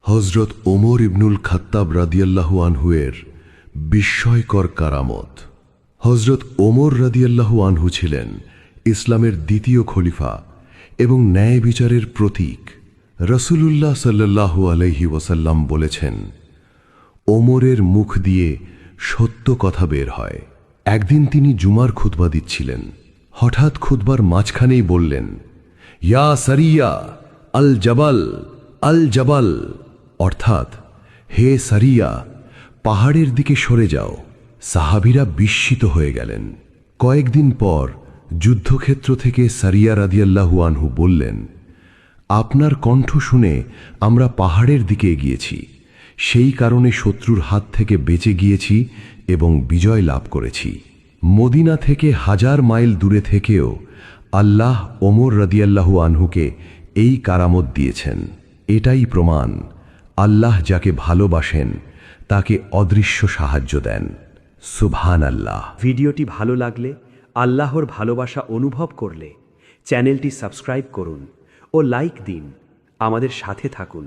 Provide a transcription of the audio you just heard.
হযরত ওমর ইবনুল খাত্তাব রাদিয়াল্লাহু আনহুয়ের বিস্ময়কর কারামত। হযরত ওমর রাদিয়াল্লাহু আনহু ছিলেন ইসলামের দ্বিতীয় খলিফা এবং ন্যায় বিচারের প্রতীক। রাসূলুল্লাহ সাল্লাল্লাহু আলাইহি ওয়াসাল্লাম বলেছেন, ওমরের মুখ দিয়ে সত্য কথা বের হয়। একদিন তিনি জুমার খুতবা দিচ্ছিলেন। হঠাৎ খুতবার মাঝখানেই বললেন, ইয়া সারিয়া আল জাবাল আল জাবাল, অর্থাৎ হে সারিয়া, পাহাড়ের দিকে সরে যাও। সাহাবীরা বিস্মিত হয়ে গেলেন। কয়েকদিন পর যুদ্ধক্ষেত্র থেকে সারিয়া রাদিয়াল্লাহু আনহু বললেন, আপনার কণ্ঠ শুনে আমরা পাহাড়ের দিকে এগিয়েছি, সেই কারণে শত্রুর হাত থেকে বেঁচে গিয়েছি এবং বিজয় লাভ করেছি। মদিনা থেকে 1000 মাইল দূরে থেকেও আল্লাহ ওমর রাদিয়াল্লাহু আনহুকে এই কারামত দিয়েছেন। এটাই প্রমাণ, আল্লাহ যাকে ভালোবাসেন তাকে অদৃশ্য সাহায্য দেন। সুবহানাল্লাহ। ভিডিওটি ভালো লাগলে, আল্লাহর ভালোবাসা অনুভব করলে চ্যানেলটি সাবস্ক্রাইব করুন ও লাইক দিন। আমাদের সাথে থাকুন।